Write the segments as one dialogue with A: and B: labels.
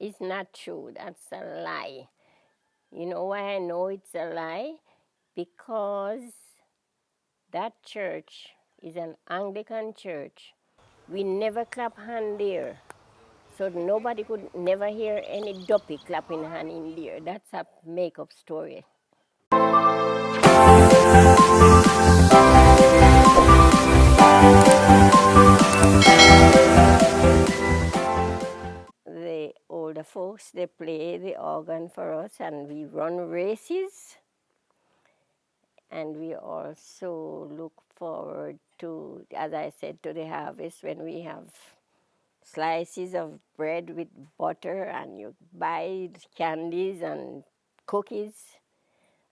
A: It's not true. That's a lie. You know why I know it's a lie? Because that church is an Anglican church. We never clap hand there. So nobody could never hear any duppy clapping hand in there. That's a make-up story. The older folks, they play the organ for us and we run races. And we also look forward to, as I said, to the harvest when we have slices of bread with butter and you buy candies and cookies.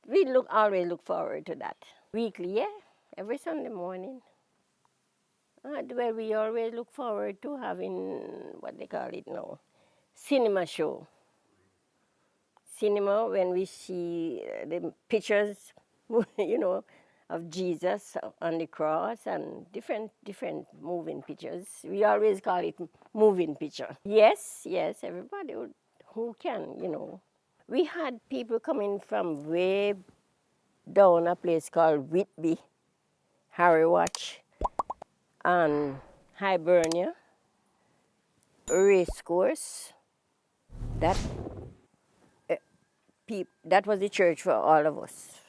A: We always look forward to that. Weekly, yeah, every Sunday morning. Well, we always look forward to having, what they call it now, cinema show. Cinema, when we see the pictures, you know, of Jesus on the cross and different moving pictures. We always call it moving picture. Yes, everybody who can, you know. We had people coming from way down a place called Whitby, Harrywatch, and Hibernia, Racecourse. That, that was the church for all of us.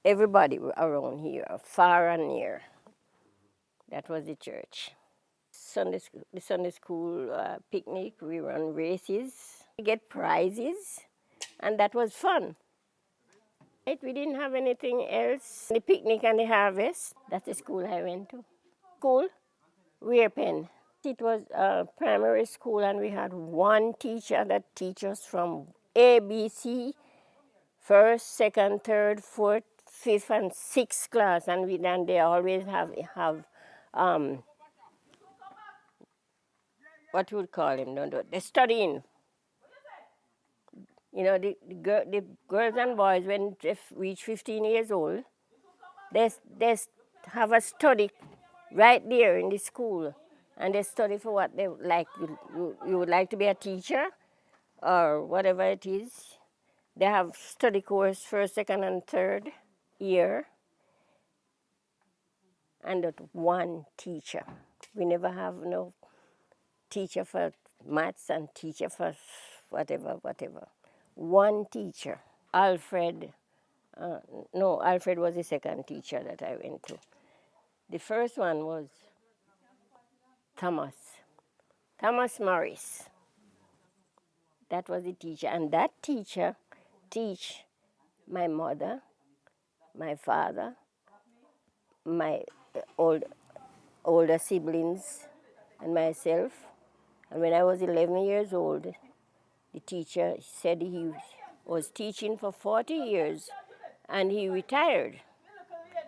A: Everybody around here, far and near. That was the church. The Sunday school picnic, we run races. We get prizes, and that was fun. We didn't have anything else. The picnic and the harvest, that's the school I went to. School, Weirpen. It was a primary school, and we had one teacher that teach us from ABC, first, second, third, fourth, fifth, and sixth class, and they always have what you would call him, they're studying. You know, the girls and boys, when they reach 15 years old, they have a study right there in the school. And they study for what they like. You would like to be a teacher or whatever it is. They have study course first, second, and third year. And that one teacher. We never have no teacher for maths and teacher for whatever. One teacher. Alfred was the second teacher that I went to. The first one was Thomas Morris. That was the teacher. And that teacher teach my mother, my father, my older siblings, and myself. And when I was 11 years old, the teacher said he was teaching for 40 years and he retired.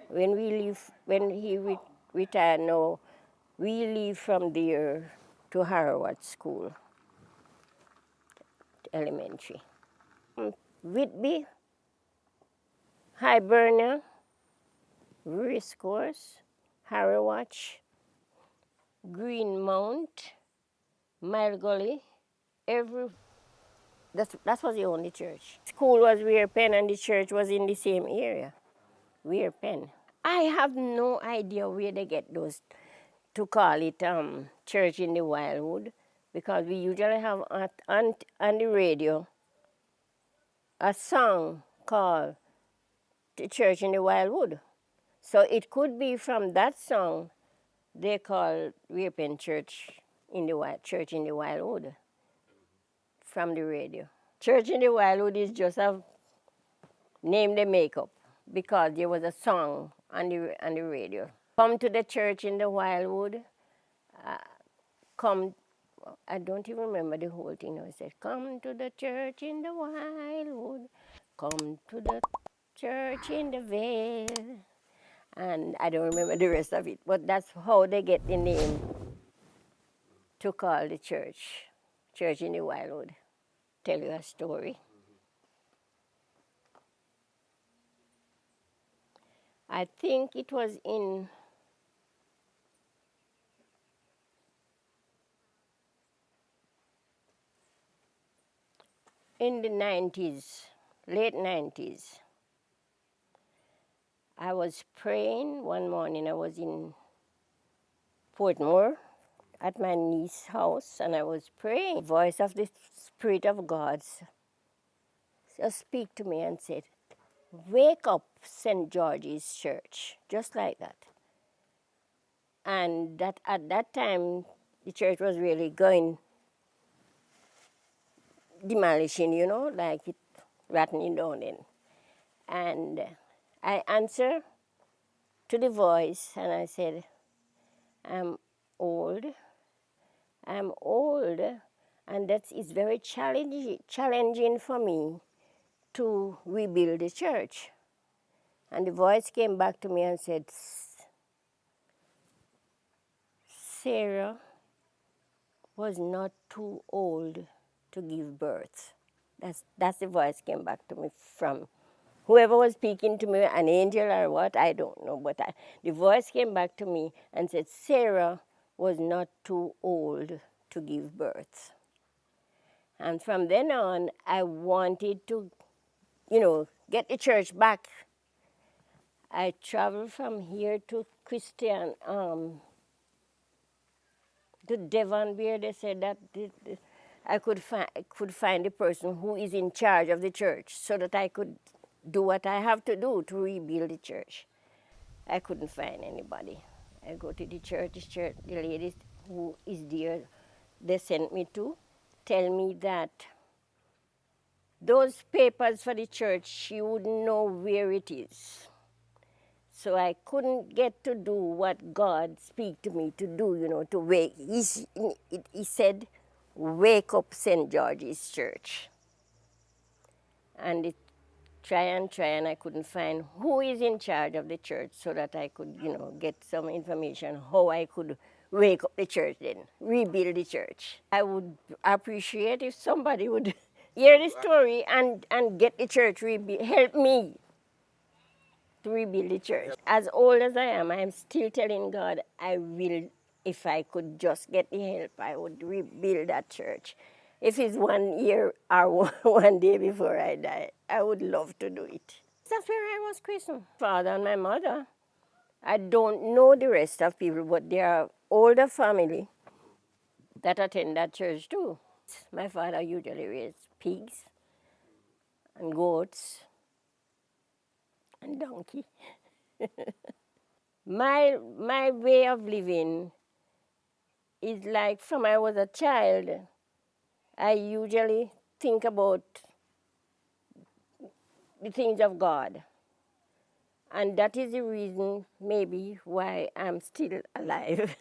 A: When he retired, no, we leave from there to Harvard School, elementary. Whitby, Hibernia, Racecourse, Harrywatch, Greenmount, Mile Gully, that was the only church. School was Weirpen and the church was in the same area, Weirpen. I have no idea where they get those to call it church in the wildwood, because we usually have on the radio a song called the church in the wildwood. So it could be from that song they call Weirpen Church in the Wildwood from the radio. Church in the Wildwood is just a name they make up because there was a song on the radio. Come to the church in the Wildwood. I don't even remember the whole thing. It said, come to the church in the Wildwood. Come to the church in the Vale. And I don't remember the rest of it, but that's how they get the name to call the church in the Wildwood. Tell you a story. I think it was in in the 90s, late 90s, I was praying one morning. I was in Portmore at my niece's house, and I was praying. The voice of the Spirit of God just speak to me and said, "Wake up, St. George's Church," just like that. And that at that time, the church was really going demolishing, you know, like it rattling down in. And I answered to the voice, and I said, I'm old, and that is very challenging for me to rebuild the church. And the voice came back to me and said, Sarah was not too old to give birth. That's the voice came back to me from whoever was speaking to me, an angel or what, I don't know. But the voice came back to me and said, Sarah was not too old to give birth. And from then on, I wanted to, get the church back. I traveled from here to to Devon, where they said that I could find the person who is in charge of the church so that I could do what I have to do to rebuild the church. I couldn't find anybody. I go to the church, the lady who is there, they sent me to tell me that those papers for the church, she wouldn't know where it is. So I couldn't get to do what God speak to me to do, to wake. He said, wake up St. George's Church. And it try, and I couldn't find who is in charge of the church so that I could, get some information how I could wake up the church then, rebuild the church. I would appreciate if somebody would hear the story and get the church help me to rebuild the church. As old as I am still telling God, I will, if I could just get the help, I would rebuild that church. If it's 1 year or 1 day before I die, I would love to do it. That's where I was christened. Father and my mother. I don't know the rest of people, but there are older family that attend that church too. My father usually raised pigs and goats and donkey. My way of living is like from I was a child, I usually think about the things of God. And that is the reason maybe why I'm still alive.